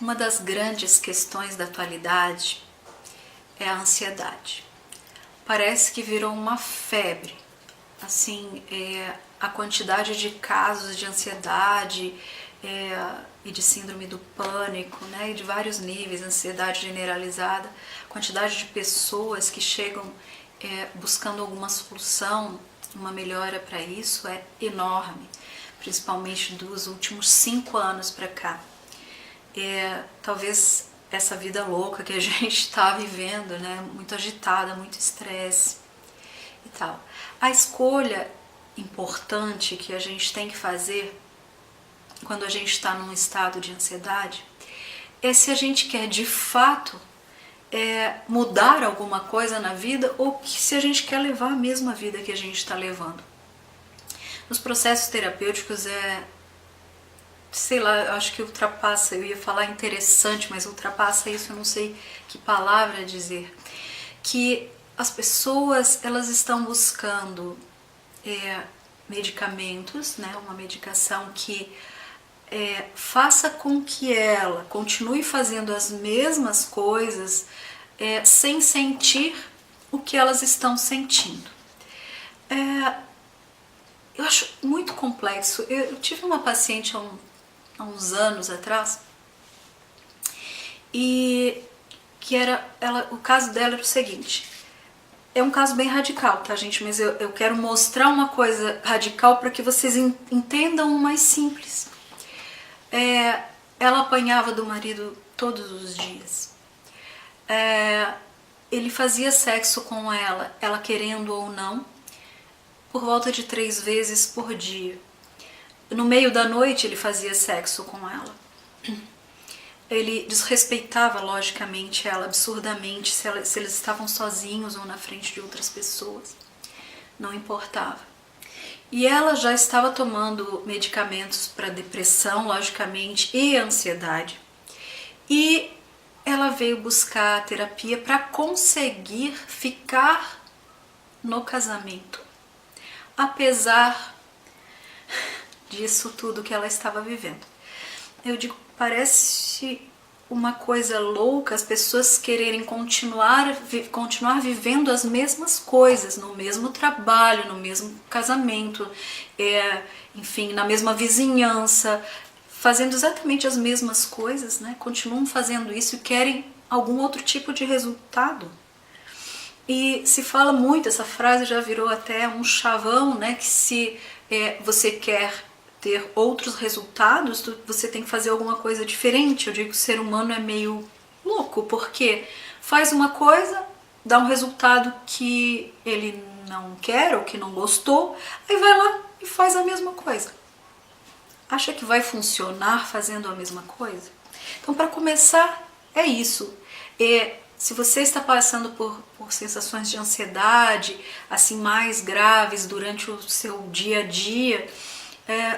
Uma das grandes questões da atualidade é a ansiedade. Parece que virou uma febre. Assim, a quantidade de casos de ansiedade e de síndrome do pânico, né, e de vários níveis, ansiedade generalizada, quantidade de pessoas que chegam buscando alguma solução, uma melhora para isso é enorme, principalmente dos últimos 5 anos para cá. Talvez essa vida louca que a gente está vivendo, né, muito agitada, muito estresse e tal. A escolha importante que a gente tem que fazer quando a gente está num estado de ansiedade é se a gente quer de fato mudar alguma coisa na vida ou se a gente quer levar a mesma vida que a gente está levando. Nos processos terapêuticos sei lá, acho que ultrapassa, eu ia falar interessante, mas ultrapassa isso, eu não sei que palavra dizer, que as pessoas, elas estão buscando medicamentos, né, uma medicação que faça com que ela continue fazendo as mesmas coisas sem sentir o que elas estão sentindo. Eu acho muito complexo. Eu tive uma paciente há uns anos atrás e o caso dela era o seguinte. É um caso bem radical, tá, gente? Mas eu quero mostrar uma coisa radical para que vocês entendam o mais simples. Ela apanhava do marido todos os dias. Ele fazia sexo com ela querendo ou não, por volta de 3 vezes por dia. No meio da noite ele fazia sexo com ela. Ele desrespeitava, logicamente, ela absurdamente, se eles estavam sozinhos ou na frente de outras pessoas. Não importava. E ela já estava tomando medicamentos para depressão, logicamente, e ansiedade. E ela veio buscar terapia para conseguir ficar no casamento, apesar disso tudo que ela estava vivendo. Eu digo, parece uma coisa louca as pessoas quererem continuar vivendo as mesmas coisas, no mesmo trabalho, no mesmo casamento, enfim, na mesma vizinhança, fazendo exatamente as mesmas coisas, né? Continuam fazendo isso e querem algum outro tipo de resultado. E se fala muito, essa frase já virou até um chavão, né? Que se você quer ter outros resultados, você tem que fazer alguma coisa diferente. Eu digo que o ser humano é meio louco, porque faz uma coisa, dá um resultado que ele não quer ou que não gostou, aí vai lá e faz a mesma coisa. Acha que vai funcionar fazendo a mesma coisa? Então, para começar, é isso. Se você está passando por sensações de ansiedade, assim, mais graves durante o seu dia a dia,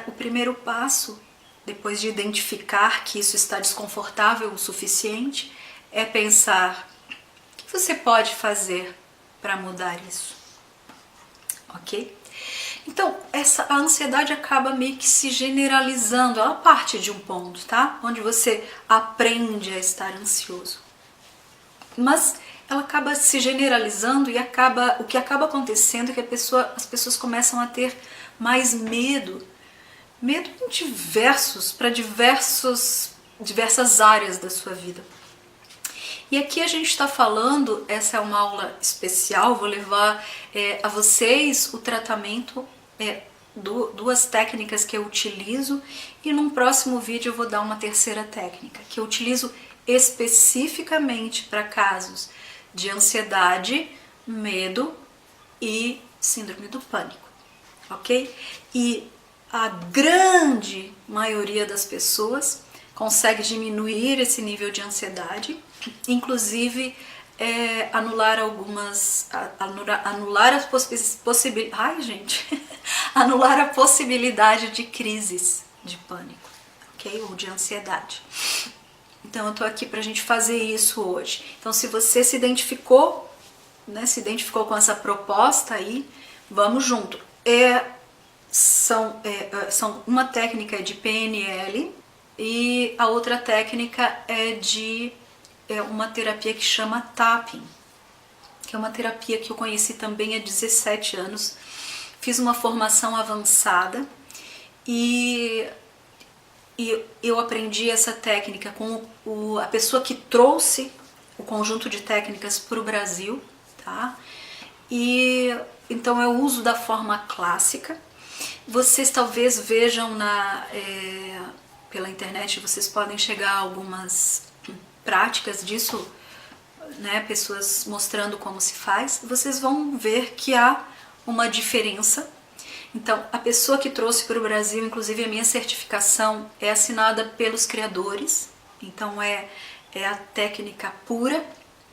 o primeiro passo, depois de identificar que isso está desconfortável o suficiente, é pensar o que você pode fazer para mudar isso, ok? Então, a ansiedade acaba meio que se generalizando, ela parte de um ponto, tá? Onde você aprende a estar ansioso. Mas ela acaba se generalizando e o que acaba acontecendo é que as pessoas começam a ter mais medo em diversas áreas da sua vida. E aqui a gente está falando, essa é uma aula especial, vou levar a vocês o tratamento, duas técnicas que eu utilizo, e num próximo vídeo eu vou dar uma terceira técnica, que eu utilizo especificamente para casos de ansiedade, medo e síndrome do pânico, ok? E a grande maioria das pessoas consegue diminuir esse nível de ansiedade, inclusive anular a possibilidade de crises de pânico, ok? Ou de ansiedade. Então eu tô aqui pra gente fazer isso hoje. Então se você se identificou, né, com essa proposta aí, vamos junto. São uma técnica de PNL, E a outra técnica é uma terapia que chama Tapping, que é uma terapia que eu conheci também há 17 anos. Fiz uma formação avançada e eu aprendi essa técnica com a pessoa que trouxe o conjunto de técnicas para o Brasil, tá? E então eu uso da forma clássica. Vocês talvez vejam pela internet, vocês podem chegar a algumas práticas disso, né? Pessoas mostrando como se faz. Vocês vão ver que há uma diferença. Então, a pessoa que trouxe para o Brasil, inclusive a minha certificação, é assinada pelos criadores. Então, é a técnica pura,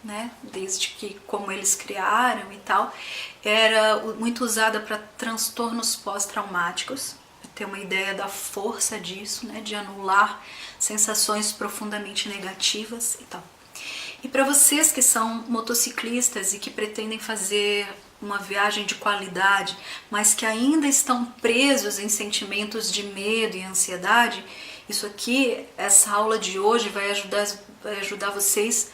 né? Desde que como eles criaram e tal. Era muito usada para transtornos pós-traumáticos, para ter uma ideia da força disso, né? De anular sensações profundamente negativas e tal. E para vocês que são motociclistas e que pretendem fazer uma viagem de qualidade, mas que ainda estão presos em sentimentos de medo e ansiedade, isso aqui, essa aula de hoje vai ajudar vocês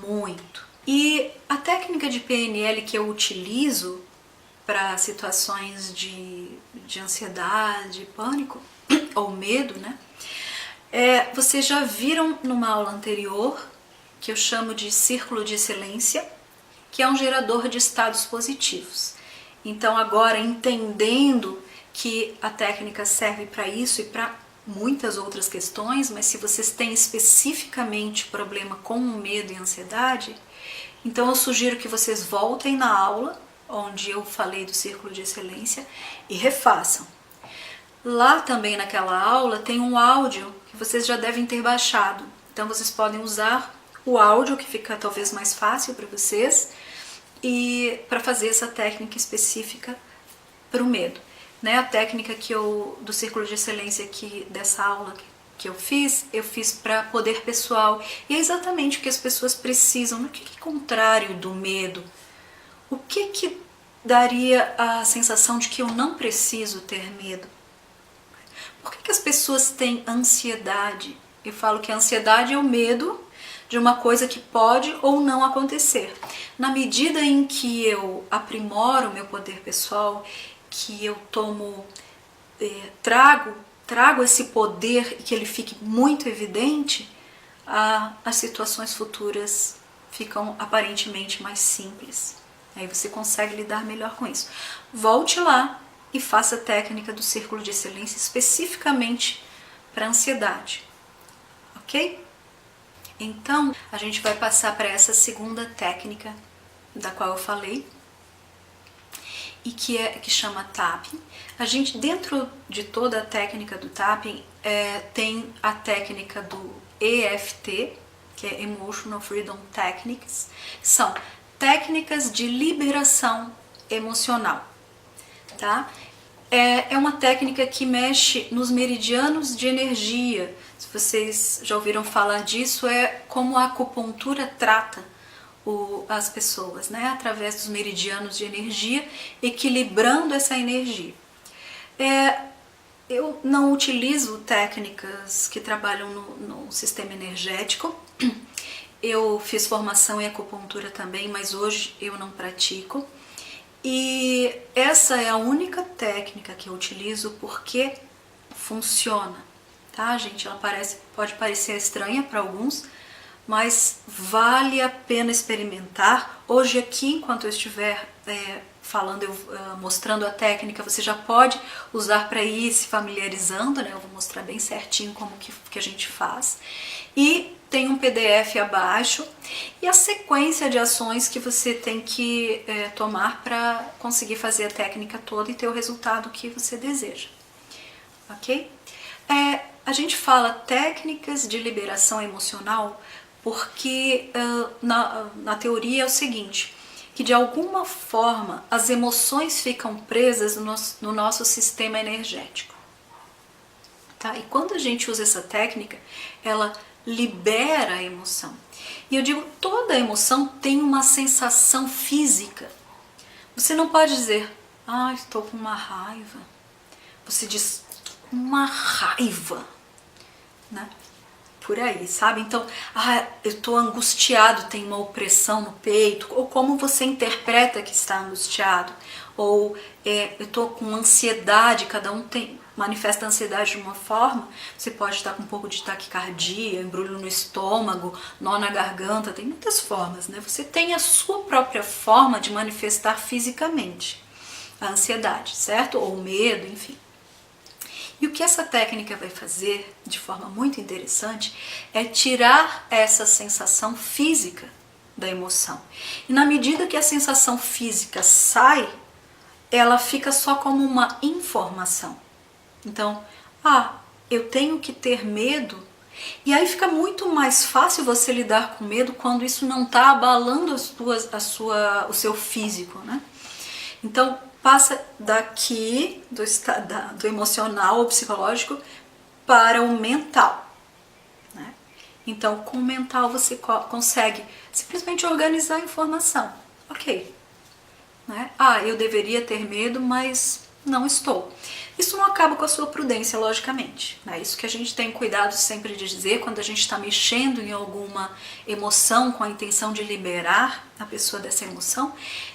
muito. E a técnica de PNL que eu utilizo para situações de ansiedade, pânico ou medo, né? Vocês já viram numa aula anterior, que eu chamo de círculo de excelência, que é um gerador de estados positivos. Então agora, entendendo que a técnica serve para isso e para muitas outras questões, mas se vocês têm especificamente problema com medo e ansiedade, então eu sugiro que vocês voltem na aula onde eu falei do círculo de excelência e refaçam. Lá também naquela aula tem um áudio que vocês já devem ter baixado, então vocês podem usar o áudio, que fica talvez mais fácil para vocês, e para fazer essa técnica específica para o medo. Né? A técnica do círculo de excelência dessa aula que eu fiz para poder pessoal. E é exatamente o que as pessoas precisam. O que é contrário do medo? O que daria a sensação de que eu não preciso ter medo? Por que as pessoas têm ansiedade? Eu falo que a ansiedade é o medo de uma coisa que pode ou não acontecer. Na medida em que eu aprimoro o meu poder pessoal, que eu trago esse poder e que ele fique muito evidente, as situações futuras ficam aparentemente mais simples. Aí você consegue lidar melhor com isso. Volte lá e faça a técnica do círculo de excelência especificamente para ansiedade, ok? Então, a gente vai passar para essa segunda técnica da qual eu falei, e que chama Tapping. A gente, dentro de toda a técnica do Tapping, tem a técnica do EFT, que é Emotional Freedom Techniques, são técnicas de liberação emocional, tá? É uma técnica que mexe nos meridianos de energia. Se vocês já ouviram falar disso, é como a acupuntura trata as pessoas, né? Através dos meridianos de energia, equilibrando essa energia. Eu não utilizo técnicas que trabalham no sistema energético. Eu fiz formação em acupuntura também, mas hoje eu não pratico. E essa é a única técnica que eu utilizo porque funciona, tá, gente? Ela pode parecer estranha para alguns, mas vale a pena experimentar. Hoje aqui, enquanto eu estiver falando, mostrando a técnica, você já pode usar para ir se familiarizando, né? Eu vou mostrar bem certinho como que a gente faz. E tem um PDF abaixo e a sequência de ações que você tem que tomar para conseguir fazer a técnica toda e ter o resultado que você deseja, ok? A gente fala técnicas de liberação emocional porque na teoria é o seguinte, que de alguma forma as emoções ficam presas no nosso sistema energético, tá? E quando a gente usa essa técnica, ela libera a emoção. E eu digo, toda emoção tem uma sensação física. Você não pode dizer, estou com uma raiva. Você diz, uma raiva. né? Por aí, sabe? Então, eu tô angustiado, tem uma opressão no peito, ou como você interpreta que está angustiado, ou eu tô com ansiedade, cada um manifesta a ansiedade de uma forma, você pode estar com um pouco de taquicardia, embrulho no estômago, nó na garganta, tem muitas formas, né? Você tem a sua própria forma de manifestar fisicamente a ansiedade, certo? Ou o medo, enfim. E o que essa técnica vai fazer, de forma muito interessante, é tirar essa sensação física da emoção. E na medida que a sensação física sai, ela fica só como uma informação. Então, eu tenho que ter medo. E aí fica muito mais fácil você lidar com medo quando isso não está abalando o seu físico, né? Então, passa daqui do emocional ou psicológico para o mental, né? Então, com o mental você consegue simplesmente organizar a informação. Ok, né? Eu deveria ter medo, mas não estou. Isso não acaba com a sua prudência, logicamente. É isso que a gente tem cuidado sempre de dizer quando a gente está mexendo em alguma emoção com a intenção de liberar a pessoa dessa emoção,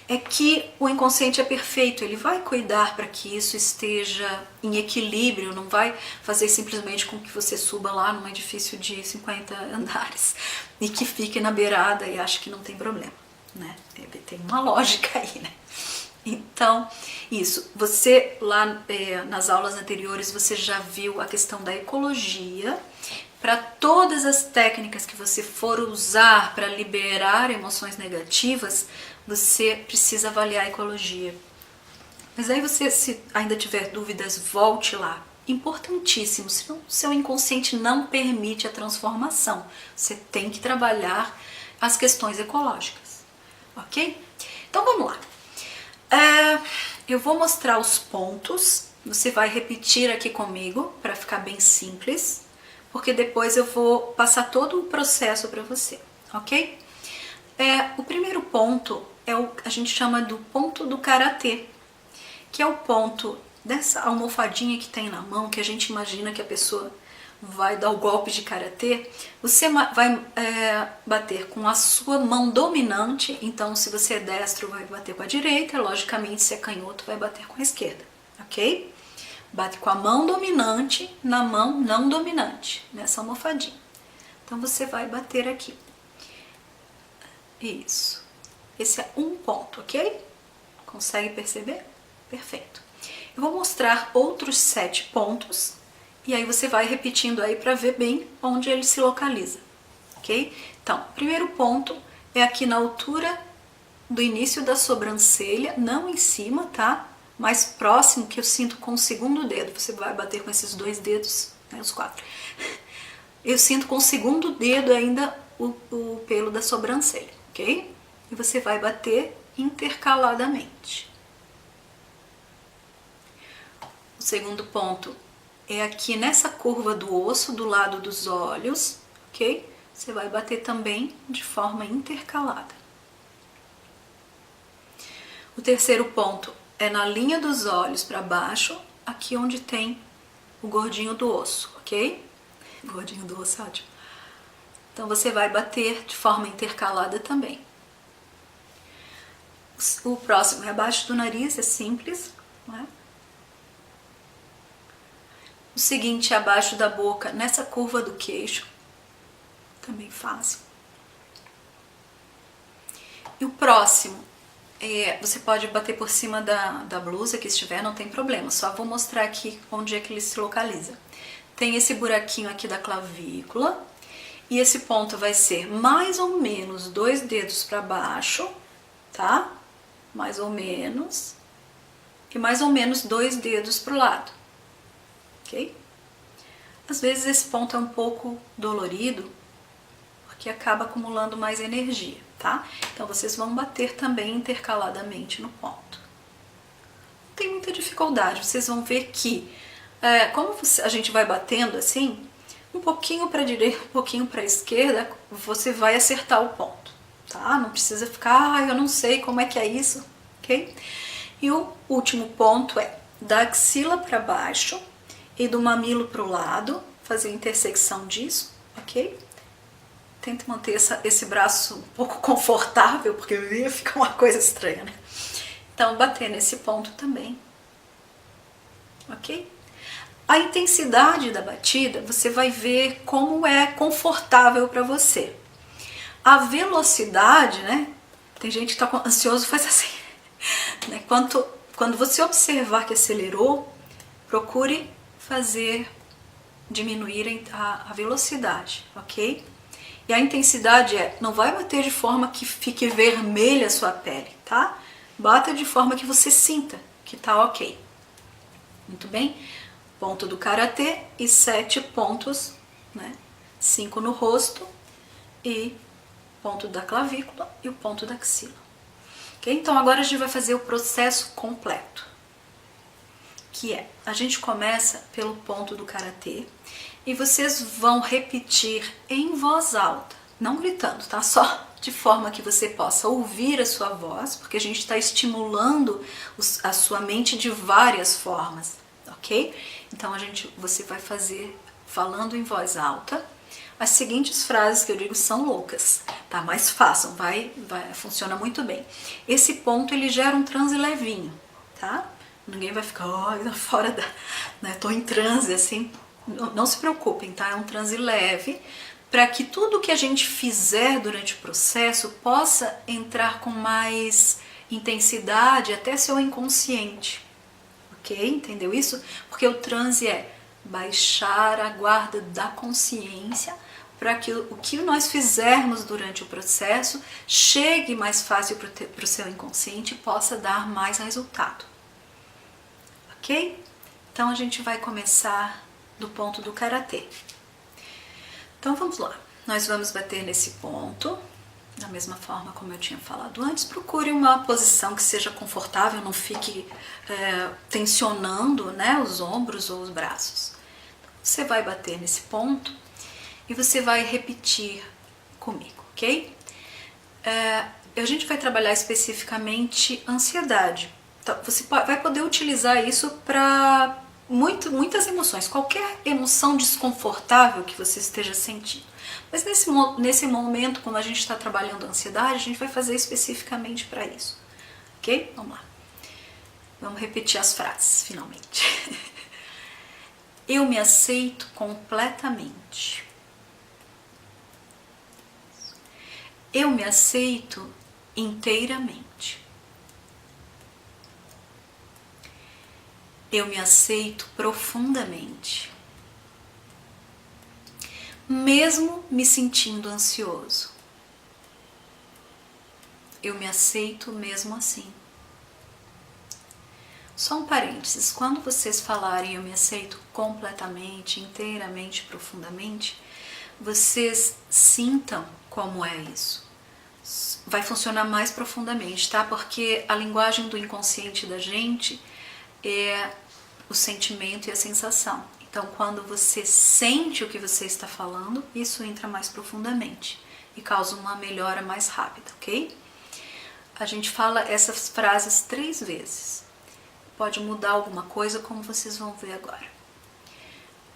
é que o inconsciente é perfeito, ele vai cuidar para que isso esteja em equilíbrio, não vai fazer simplesmente com que você suba lá num edifício de 50 andares e que fique na beirada e ache que não tem problema, né? Tem uma lógica aí, né? Então, isso, você lá nas aulas anteriores você já viu a questão da ecologia. Para todas as técnicas que você for usar para liberar emoções negativas, você precisa avaliar a ecologia. Mas aí você, se ainda tiver dúvidas, volte lá. Importantíssimo, senão o seu inconsciente não permite a transformação. Você tem que trabalhar as questões ecológicas, ok? Então vamos lá. Eu vou mostrar os pontos, você vai repetir aqui comigo para ficar bem simples, porque depois eu vou passar todo o processo para você, ok? O primeiro ponto a gente chama do ponto do karatê, que é o ponto dessa almofadinha que tem na mão, que a gente imagina que a pessoa vai dar o golpe de karatê. Você vai bater com a sua mão dominante, então se você é destro vai bater com a direita, logicamente se é canhoto vai bater com a esquerda, ok? Bate com a mão dominante na mão não dominante, nessa almofadinha. Então você vai bater aqui. Isso. Esse é um ponto, ok? Consegue perceber? Perfeito. Eu vou mostrar outros 7 pontos e aí você vai repetindo aí para ver bem onde ele se localiza, ok? Então, o primeiro ponto é aqui na altura do início da sobrancelha, não em cima, tá? Mais próximo, que eu sinto com o segundo dedo. Você vai bater com esses 2 dedos, né, os 4. Eu sinto com o segundo dedo ainda o pelo da sobrancelha, ok? E você vai bater intercaladamente. O segundo ponto é aqui nessa curva do osso, do lado dos olhos, ok? Você vai bater também de forma intercalada. O terceiro ponto é na linha dos olhos para baixo, aqui onde tem o gordinho do osso, ok? Gordinho do osso, ótimo. Então você vai bater de forma intercalada também. O próximo é abaixo do nariz, é simples, não é? O seguinte é abaixo da boca, nessa curva do queixo, também fácil. E o próximo, você pode bater por cima da blusa que estiver, não tem problema, só vou mostrar aqui onde é que ele se localiza. Tem esse buraquinho aqui da clavícula, e esse ponto vai ser mais ou menos 2 dedos para baixo, tá? Mais ou menos, e mais ou menos 2 dedos para o lado. Ok? Às vezes esse ponto é um pouco dolorido, porque acaba acumulando mais energia, tá? Então vocês vão bater também intercaladamente no ponto. Não tem muita dificuldade, vocês vão ver que, como a gente vai batendo assim, um pouquinho para a direita, um pouquinho para a esquerda, você vai acertar o ponto, tá? Não precisa ficar, eu não sei como é que é isso, ok? E o último ponto é da axila para baixo, e do mamilo para o lado, fazer a intersecção disso, ok? Tente manter esse braço um pouco confortável, porque ia ficar uma coisa estranha, né? Então, bater nesse ponto também, ok? A intensidade da batida, você vai ver como é confortável para você. A velocidade, né? Tem gente que está ansioso, faz assim, né? Quando você observar que acelerou, procure diminuir a velocidade, ok? E a intensidade não vai bater de forma que fique vermelha a sua pele, tá? Bata de forma que você sinta que tá ok. Muito bem? Ponto do karatê e 7 pontos, né? 5 no rosto e ponto da clavícula e o ponto da axila. Ok? Então agora a gente vai fazer o processo completo, que é, a gente começa pelo ponto do karatê e vocês vão repetir em voz alta, não gritando, tá? Só de forma que você possa ouvir a sua voz, porque a gente está estimulando a sua mente de várias formas, ok? Então você vai fazer falando em voz alta. As seguintes frases que eu digo são loucas, tá? Mas façam, funciona muito bem. Esse ponto ele gera um transe levinho, tá? Ninguém vai ficar fora da, né? Tô em transe assim. Não se preocupem, tá? É um transe leve para que tudo que a gente fizer durante o processo possa entrar com mais intensidade até seu inconsciente, ok? Entendeu isso? Porque o transe é baixar a guarda da consciência para que o que nós fizermos durante o processo chegue mais fácil para o seu inconsciente e possa dar mais resultado, ok? Então a gente vai começar do ponto do karatê. Então vamos lá, nós vamos bater nesse ponto, da mesma forma como eu tinha falado antes. Procure uma posição que seja confortável, não fique tensionando, né, os ombros ou os braços. Você vai bater nesse ponto e você vai repetir comigo, ok? A gente vai trabalhar especificamente ansiedade. Então, você vai poder utilizar isso para muitas emoções, qualquer emoção desconfortável que você esteja sentindo. Mas nesse momento, quando a gente está trabalhando a ansiedade, a gente vai fazer especificamente para isso, ok? Vamos lá. Vamos repetir as frases, finalmente. Eu me aceito completamente. Eu me aceito inteiramente. Eu me aceito profundamente, mesmo me sentindo ansioso. Eu me aceito mesmo assim. Só um parênteses, quando vocês falarem eu me aceito completamente, inteiramente, profundamente, vocês sintam como é isso. Vai funcionar mais profundamente, tá? Porque a linguagem do inconsciente da gente é o sentimento e a sensação. Então, quando você sente o que você está falando, isso entra mais profundamente e causa uma melhora mais rápida, ok? A gente fala essas frases 3 vezes. Pode mudar alguma coisa, como vocês vão ver agora.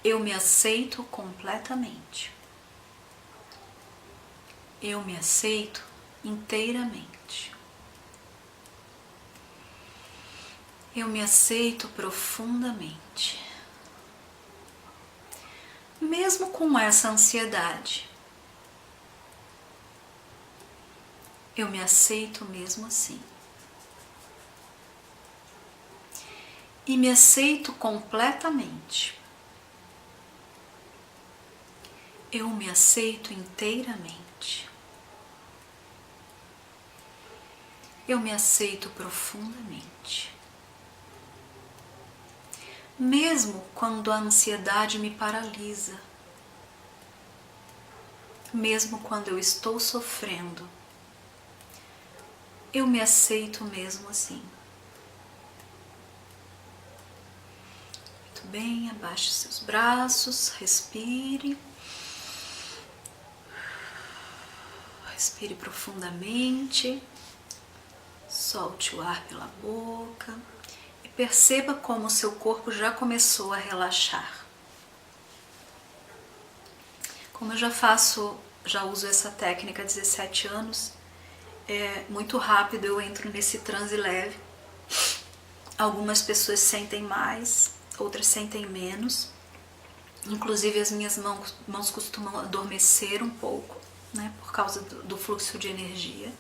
Eu me aceito completamente. Eu me aceito inteiramente. Eu me aceito profundamente. Mesmo com essa ansiedade, eu me aceito mesmo assim. E me aceito completamente. Eu me aceito inteiramente. Eu me aceito profundamente. Mesmo quando a ansiedade me paralisa, mesmo quando eu estou sofrendo, eu me aceito mesmo assim. Muito bem, abaixe seus braços, respire. Respire profundamente, solte o ar pela boca. Perceba como o seu corpo já começou a relaxar. Como eu já uso essa técnica há 17 anos, muito rápido eu entro nesse transe leve. Algumas pessoas sentem mais, outras sentem menos. Inclusive as minhas mãos costumam adormecer um pouco, né, por causa do fluxo de energia,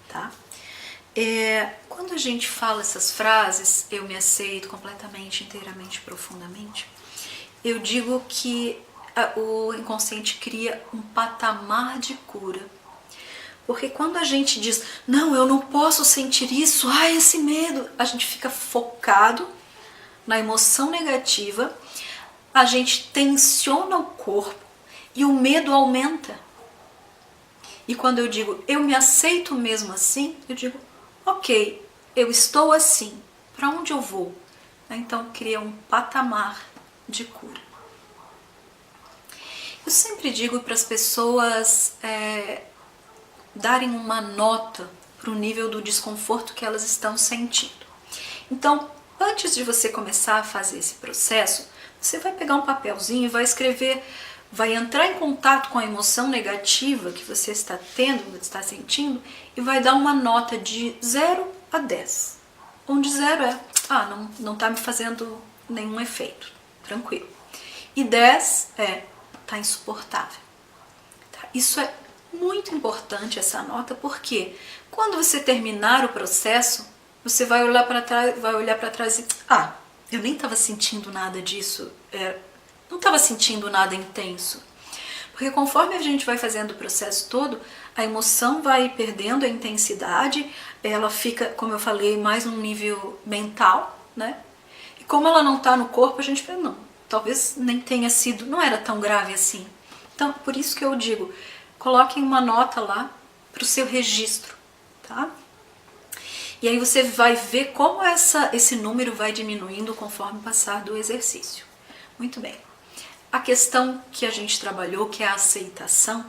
tá? Quando a gente fala essas frases, eu me aceito completamente, inteiramente, profundamente, eu digo que o inconsciente cria um patamar de cura. Porque quando a gente diz, não, eu não posso sentir isso, ai, esse medo, a gente fica focado na emoção negativa, a gente tensiona o corpo e o medo aumenta. E quando eu digo, eu me aceito mesmo assim, eu digo, ok, eu estou assim, para onde eu vou? Então cria um patamar de cura. Eu sempre digo para as pessoas darem uma nota para o nível do desconforto que elas estão sentindo. Então, antes de você começar a fazer esse processo, você vai pegar um papelzinho e vai escrever, vai entrar em contato com a emoção negativa que você está tendo, está sentindo, e vai dar uma nota de 0 a 10. Onde 0 é, não está me fazendo nenhum efeito, tranquilo. E 10 tá insuportável. Tá? Isso é muito importante, essa nota, porque quando você terminar o processo, você vai olhar para trás e eu nem estava sentindo nada disso, não estava sentindo nada intenso. Porque conforme a gente vai fazendo o processo todo, a emoção vai perdendo a intensidade, ela fica, como eu falei, mais num nível mental, né? E como ela não está no corpo, a gente pensa, não, talvez nem tenha sido, não era tão grave assim. Então, por isso que eu digo, coloquem uma nota lá para o seu registro, tá? E aí você vai ver como esse número vai diminuindo conforme o passar do exercício. Muito bem. A questão que a gente trabalhou, que é a aceitação,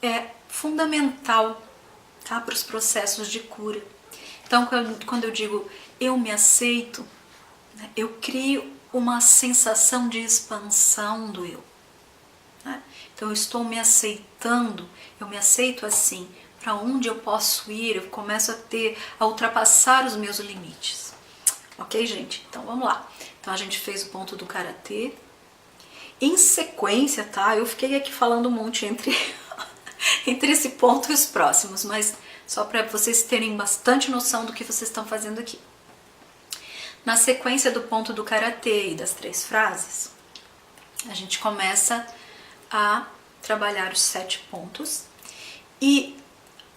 é fundamental, tá, para os processos de cura. Então, quando eu digo eu me aceito, né, eu crio uma sensação de expansão do eu. Né? Então, eu estou me aceitando, eu me aceito assim. Para onde eu posso ir, eu começo a ultrapassar os meus limites. Ok, gente? Então, vamos lá. Então, a gente fez o ponto do Karatê. Em sequência, tá? Eu fiquei aqui falando um monte entre esse ponto e os próximos, mas só para vocês terem bastante noção do que vocês estão fazendo aqui. Na sequência do ponto do Karatê e das 3 frases, a gente começa a trabalhar os 7 pontos e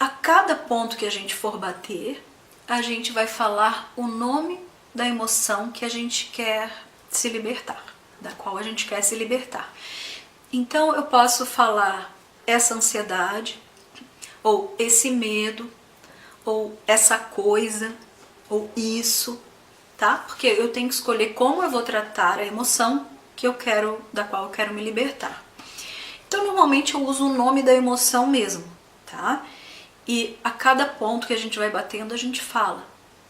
a cada ponto que a gente for bater, a gente vai falar o nome da emoção que a gente quer se libertar, da qual a gente quer se libertar. Então eu posso falar essa ansiedade, ou esse medo, ou essa coisa, ou isso, tá? Porque eu tenho que escolher como eu vou tratar a emoção da qual eu quero me libertar. Então normalmente eu uso o nome da emoção mesmo, tá? E a cada ponto que a gente vai batendo, a gente fala.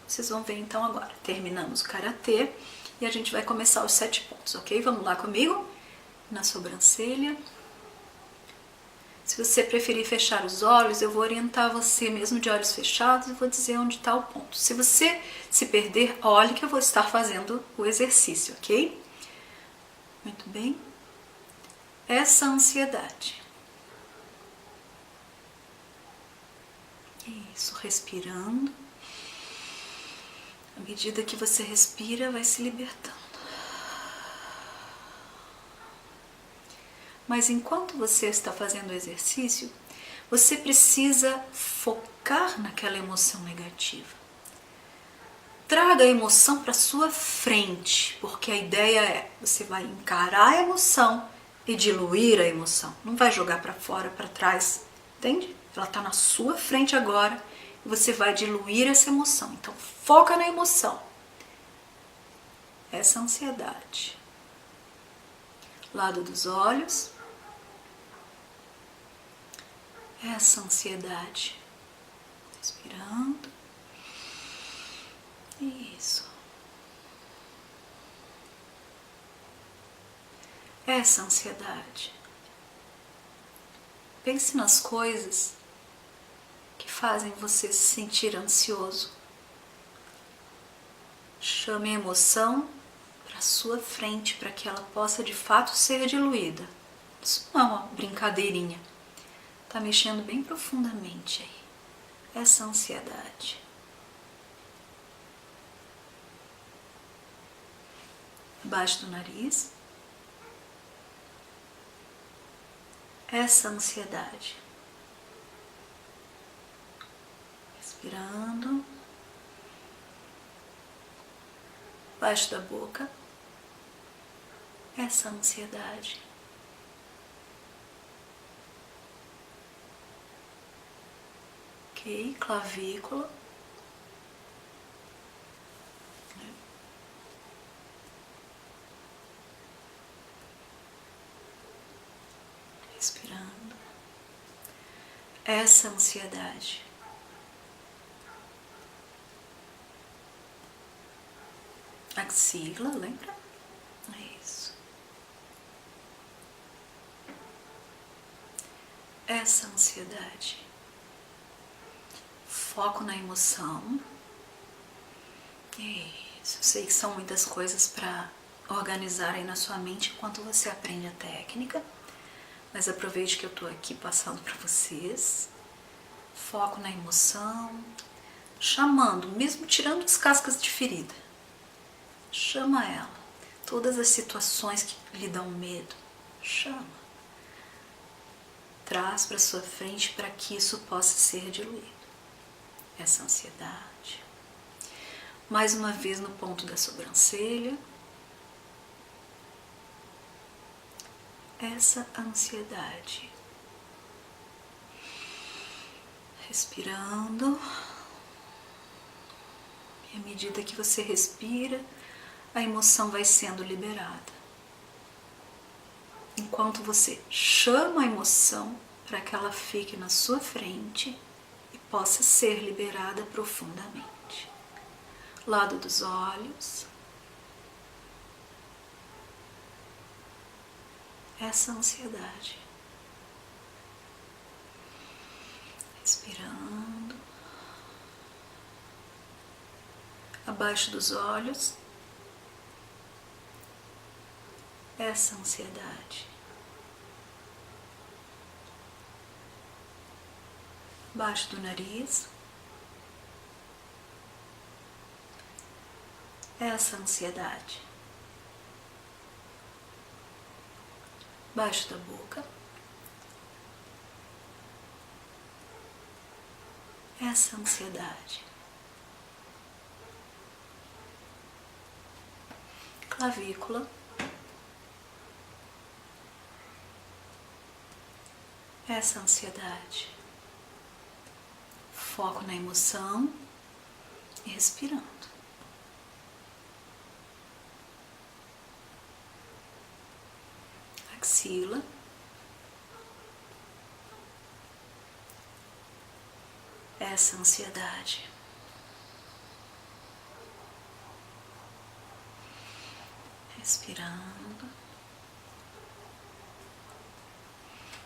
Vocês vão ver então agora. Terminamos o Karatê e a gente vai começar os 7 pontos, ok? Vamos lá comigo? Na sobrancelha. Se você preferir fechar os olhos, eu vou orientar você mesmo de olhos fechados e vou dizer onde está o ponto. Se você se perder, olhe que eu vou estar fazendo o exercício, ok? Muito bem. Essa ansiedade. Isso, respirando. À medida que você respira, vai se libertando. Mas enquanto você está fazendo o exercício, você precisa focar naquela emoção negativa. Traga a emoção para sua frente, porque a ideia é, você vai encarar a emoção e diluir a emoção. Não vai jogar para fora, para trás, entende? Ela está na sua frente agora e você vai diluir essa emoção. Então, foca na emoção. Essa ansiedade. Lado dos olhos. Essa ansiedade. Respirando. Isso. Essa ansiedade. Pense nas coisas que fazem você se sentir ansioso. Chame a emoção para sua frente para que ela possa de fato ser diluída. Isso não é uma brincadeirinha. Está mexendo bem profundamente aí. Essa ansiedade. Abaixo do nariz. Essa ansiedade. Respirando. Abaixo da boca. Essa ansiedade. Ok, clavícula. Respirando. Essa ansiedade. Axila, lembra? É isso. Essa ansiedade. Foco na emoção. Isso. Eu sei que são muitas coisas para organizar aí na sua mente enquanto você aprende a técnica. Mas aproveite que eu tô aqui passando para vocês. Foco na emoção. Chamando, mesmo tirando as cascas de ferida. Chama ela. Todas as situações que lhe dão medo. Chama. Traz para sua frente para que isso possa ser diluído. Essa ansiedade. Mais uma vez no ponto da sobrancelha. Essa ansiedade. Respirando. E à medida que você respira, a emoção vai sendo liberada. Enquanto você chama a emoção para que ela fique na sua frente e possa ser liberada profundamente. Lado dos olhos. Essa ansiedade. Respirando. Abaixo dos olhos. Essa ansiedade. Abaixo do nariz. Essa ansiedade. Abaixo da boca. Essa ansiedade. Clavícula. Essa ansiedade. Foco na emoção e respirando. Axila. Essa ansiedade. Respirando.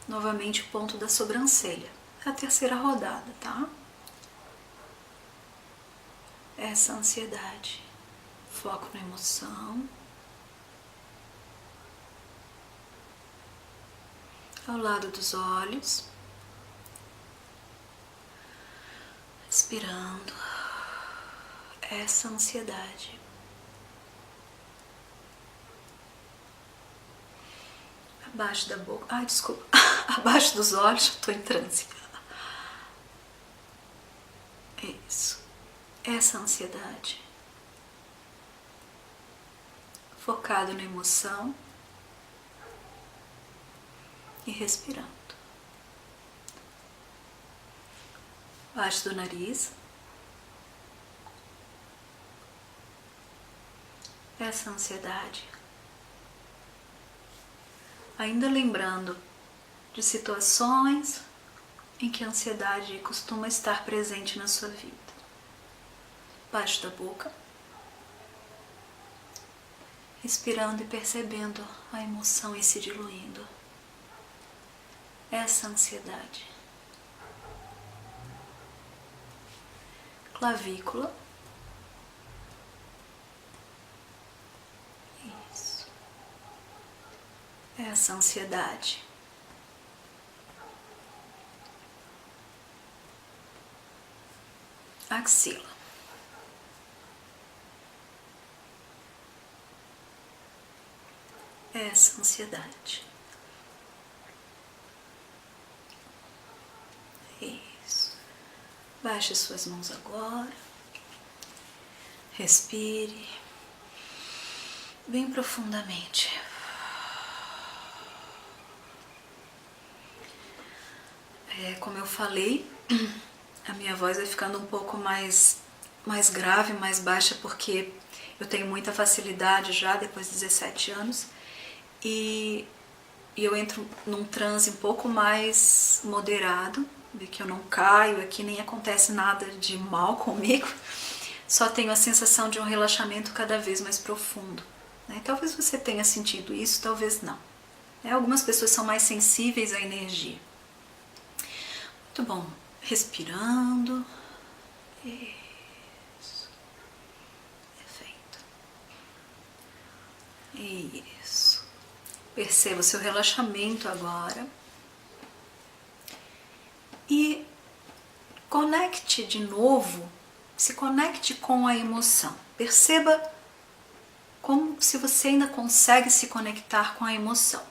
Novamente o ponto da sobrancelha. É a terceira rodada, tá? Essa ansiedade. Foco na emoção. Ao lado dos olhos. Respirando. Essa ansiedade. Abaixo da boca. Ai, desculpa. Abaixo dos olhos, eu tô em transe. Isso. Essa ansiedade. Focado na emoção. E respirando. Abaixo do nariz. Essa ansiedade. Ainda lembrando de situações em que a ansiedade costuma estar presente na sua vida. Abaixo da boca. Respirando e percebendo a emoção e se diluindo. essa ansiedade. Clavícula. Isso. Essa ansiedade. Axila. Essa ansiedade. Isso. Baixe suas mãos agora. Respire bem profundamente. Como eu falei, a minha voz vai ficando um pouco mais grave, mais baixa, porque eu tenho muita facilidade já depois de 17 anos e eu entro num transe um pouco mais moderado, de que eu não caio aqui, nem acontece nada de mal comigo, só tenho a sensação de um relaxamento cada vez mais profundo. Talvez você tenha sentido isso, talvez não. Algumas pessoas são mais sensíveis à energia. Muito bom. Respirando. Isso. Perfeito. Isso. Perceba o seu relaxamento agora. E conecte de novo, se conecte com a emoção. Perceba como se você ainda consegue se conectar com a emoção.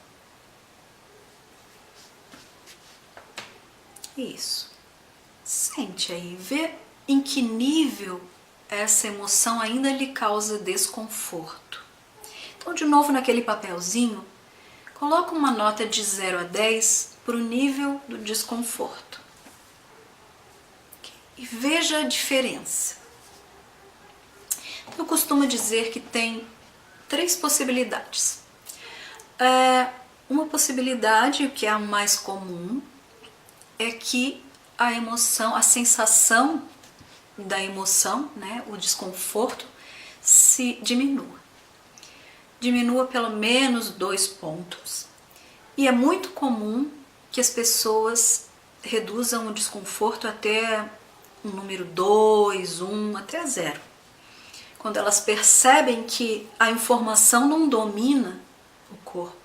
Isso. Sente aí, vê em que nível essa emoção ainda lhe causa desconforto. Então, de novo, naquele papelzinho, coloca uma nota de 0 a 10 para o nível do desconforto. E veja a diferença. Eu costumo dizer que tem 3 possibilidades. Uma possibilidade, que é a mais comum, é que a emoção, a sensação da emoção, o desconforto, se diminua. Diminua pelo menos 2 pontos. E é muito comum que as pessoas reduzam o desconforto até um número 2, 1, até 0. Quando elas percebem que a informação não domina o corpo,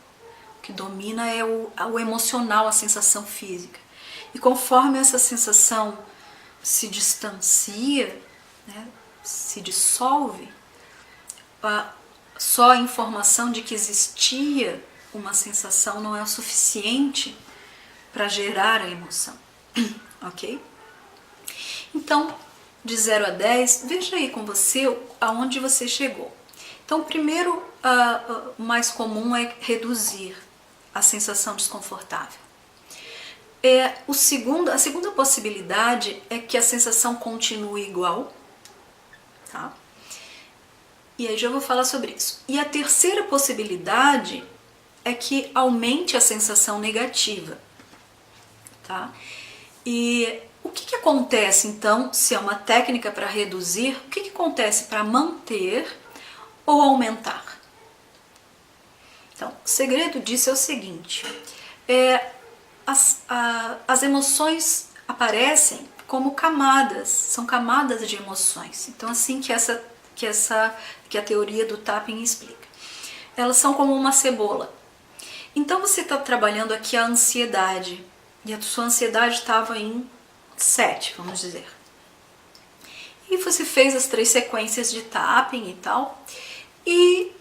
o que domina é o emocional, a sensação física. E conforme essa sensação se distancia, se dissolve, só a informação de que existia uma sensação não é o suficiente para gerar a emoção, ok? Então, de 0 a 10, veja aí com você aonde você chegou. Então, primeiro, o mais comum é reduzir a sensação desconfortável. A segunda possibilidade é que a sensação continue igual, tá? E aí já vou falar sobre isso. E a terceira possibilidade é que aumente a sensação negativa, tá? E o que acontece então, se é uma técnica para reduzir, o que acontece para manter ou aumentar? Então, o segredo disso é o seguinte, as emoções aparecem como camadas, são camadas de emoções. Então, assim que a teoria do tapping explica. Elas são como uma cebola. Então, você está trabalhando aqui a ansiedade, e a sua ansiedade estava em 7, vamos dizer. E você fez as 3 sequências de tapping e tal, e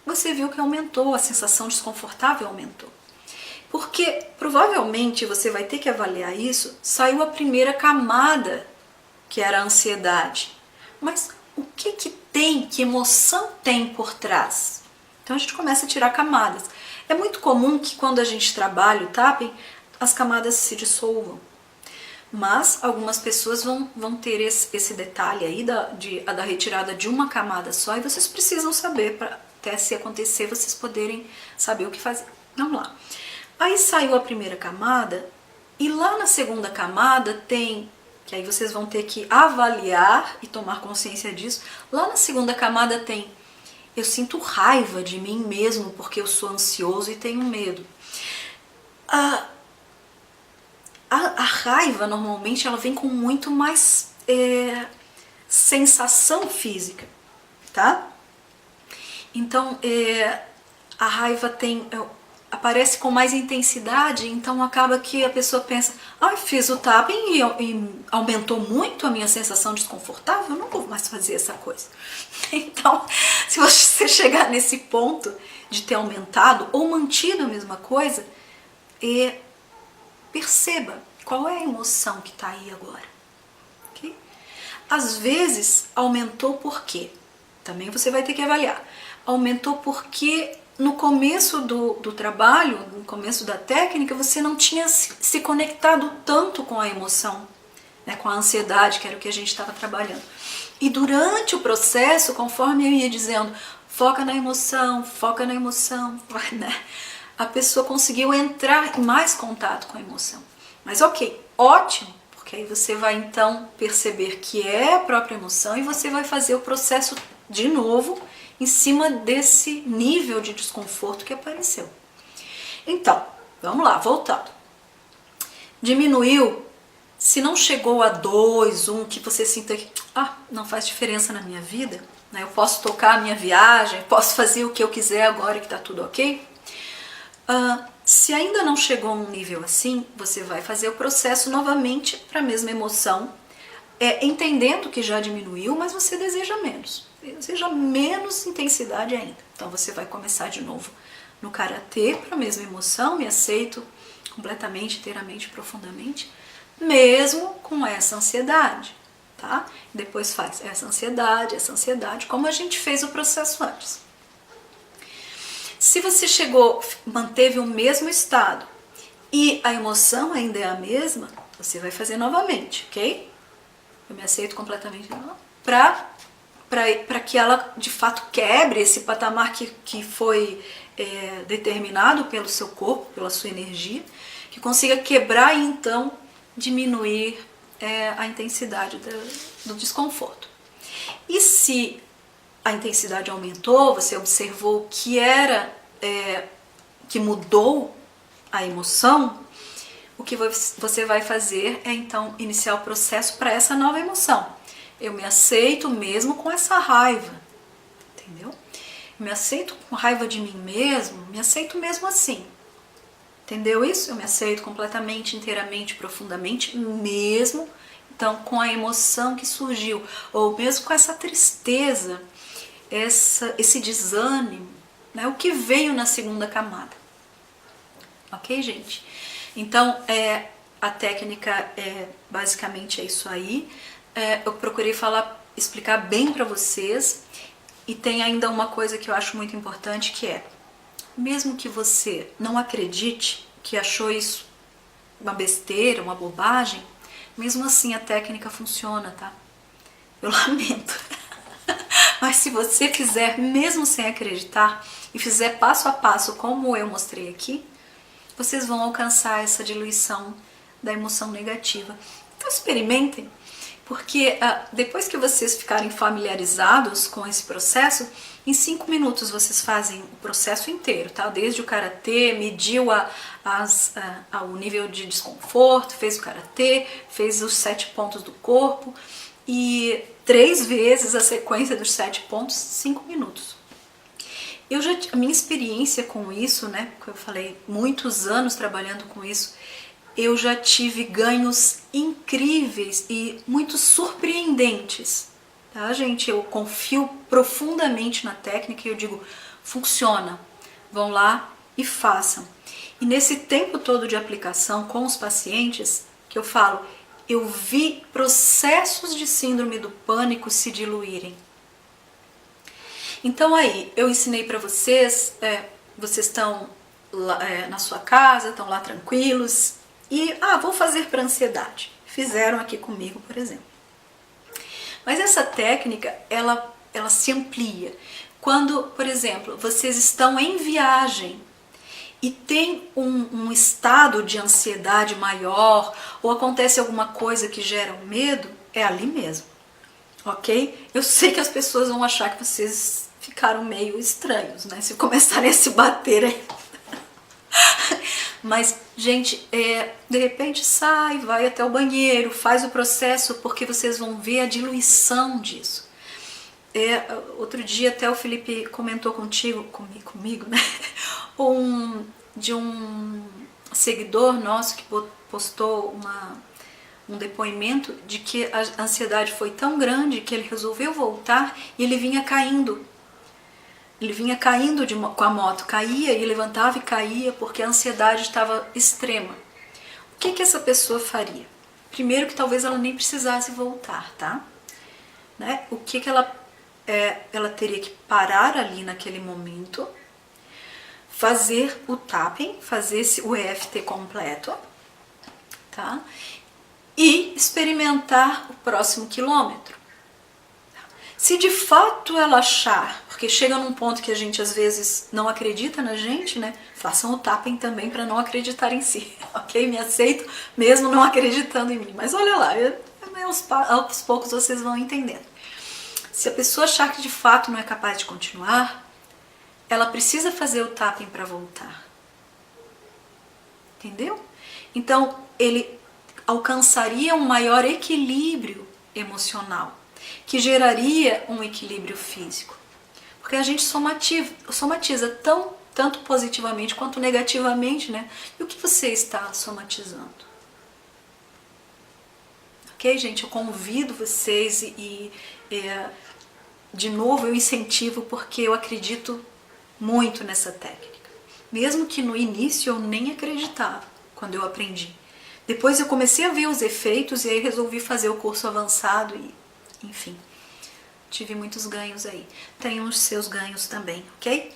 você viu que aumentou, a sensação desconfortável aumentou. Porque provavelmente você vai ter que avaliar isso, saiu a primeira camada, que era a ansiedade. Mas o que tem, que emoção tem por trás? Então a gente começa a tirar camadas. É muito comum que quando a gente trabalha o tapping, as camadas se dissolvam. Mas algumas pessoas vão ter esse detalhe aí da retirada de uma camada só, e vocês precisam saber, para até se acontecer, vocês poderem saber o que fazer. Vamos lá. Aí saiu a primeira camada, e lá na segunda camada tem, que aí vocês vão ter que avaliar e tomar consciência disso, lá na segunda camada tem, eu sinto raiva de mim mesmo porque eu sou ansioso e tenho medo. A raiva, normalmente, ela vem com muito mais sensação física, tá? Então, a raiva aparece com mais intensidade, então acaba que a pessoa pensa, fiz o tapping e aumentou muito a minha sensação desconfortável, eu não vou mais fazer essa coisa. Então, se você chegar nesse ponto de ter aumentado ou mantido a mesma coisa, perceba qual é a emoção que está aí agora. Okay? Às vezes, aumentou por quê? Também você vai ter que avaliar. Aumentou porque no começo do trabalho, no começo da técnica, você não tinha se conectado tanto com a emoção, né, com a ansiedade, que era o que a gente estava trabalhando. E durante o processo, conforme eu ia dizendo, foca na emoção, né, a pessoa conseguiu entrar em mais contato com a emoção. Mas ok, ótimo, porque aí você vai então perceber que é a própria emoção e você vai fazer o processo de novo em cima desse nível de desconforto que apareceu. Então, vamos lá, voltando. Diminuiu, se não chegou a 2, 1, que você sinta que não faz diferença na minha vida, né? Eu posso tocar a minha viagem, posso fazer o que eu quiser agora que tá tudo ok. Se ainda não chegou a um nível assim, você vai fazer o processo novamente para a mesma emoção, entendendo que já diminuiu, mas você deseja menos intensidade ainda. Então você vai começar de novo no karatê para a mesma emoção, me aceito completamente, inteiramente, profundamente, mesmo com essa ansiedade, tá? Depois faz essa ansiedade, como a gente fez o processo antes. Se você manteve o mesmo estado e a emoção ainda é a mesma, você vai fazer novamente, ok? Eu me aceito completamente para que ela de fato quebre esse patamar que foi determinado pelo seu corpo, pela sua energia, que consiga quebrar e então diminuir a intensidade do desconforto. E se a intensidade aumentou, você observou que que mudou a emoção, o que você vai fazer é então iniciar o processo para essa nova emoção. Eu me aceito mesmo com essa raiva, entendeu? Eu me aceito com raiva de mim mesmo, me aceito mesmo assim. Entendeu isso? Eu me aceito completamente, inteiramente, profundamente, mesmo então com a emoção que surgiu, ou mesmo com essa tristeza, esse desânimo, né? O que veio na segunda camada. Ok, gente? Então, a técnica basicamente é isso aí. Eu procurei explicar bem para vocês, e tem ainda uma coisa que eu acho muito importante, que mesmo que você não acredite, que achou isso uma besteira, uma bobagem, mesmo assim a técnica funciona, tá? Eu lamento. Mas se você fizer mesmo sem acreditar e fizer passo a passo como eu mostrei aqui, vocês vão alcançar essa diluição da emoção negativa. Então experimentem, porque depois que vocês ficarem familiarizados com esse processo, em 5 minutos vocês fazem o processo inteiro, tá? Desde o karatê, mediu o nível de desconforto, fez o karatê, fez os 7 pontos do corpo e 3 vezes a sequência dos 7 pontos, 5 minutos. A minha experiência com isso, né, que eu falei, muitos anos trabalhando com isso, eu já tive ganhos incríveis e muito surpreendentes, tá, gente? Eu confio profundamente na técnica e eu digo, funciona, vão lá e façam. E nesse tempo todo de aplicação com os pacientes, que eu falo, eu vi processos de síndrome do pânico se diluírem. Então aí, eu ensinei para vocês, vocês estão lá, na sua casa, estão lá tranquilos, e vou fazer para ansiedade. Fizeram aqui comigo, por exemplo. Mas essa técnica, ela se amplia. Quando, por exemplo, vocês estão em viagem e tem um estado de ansiedade maior, ou acontece alguma coisa que gera um medo, é ali mesmo, ok? Eu sei que as pessoas vão achar que vocês ficaram meio estranhos, né? Se começarem a se bater aí. Mas, gente, de repente sai, vai até o banheiro, faz o processo, porque vocês vão ver a diluição disso. Outro dia até o Felipe comentou comigo, né? De um seguidor nosso que postou um depoimento de que a ansiedade foi tão grande que ele resolveu voltar e ele vinha caindo. Ele vinha caindo com a moto, caía e levantava e caía porque a ansiedade estava extrema. O que essa pessoa faria? Primeiro que talvez ela nem precisasse voltar, tá? Né? O que ela teria que parar ali naquele momento, fazer o tapping, fazer o EFT completo, tá? E experimentar o próximo quilômetro. Se de fato ela achar, porque chega num ponto que a gente às vezes não acredita na gente, né? Façam o tapping também para não acreditar em si, ok? Me aceito mesmo não acreditando em mim. Mas olha lá, aos poucos vocês vão entendendo. Se a pessoa achar que de fato não é capaz de continuar, ela precisa fazer o tapping para voltar. Entendeu? Então, ele alcançaria um maior equilíbrio emocional, que geraria um equilíbrio físico. Porque a gente somatiza tanto positivamente quanto negativamente, né? E o que você está somatizando? Ok, gente? Eu convido vocês de novo eu incentivo porque eu acredito muito nessa técnica. Mesmo que no início eu nem acreditava quando eu aprendi. Depois eu comecei a ver os efeitos e aí resolvi fazer o curso avançado e, enfim, tive muitos ganhos aí. Tenham os seus ganhos também, ok?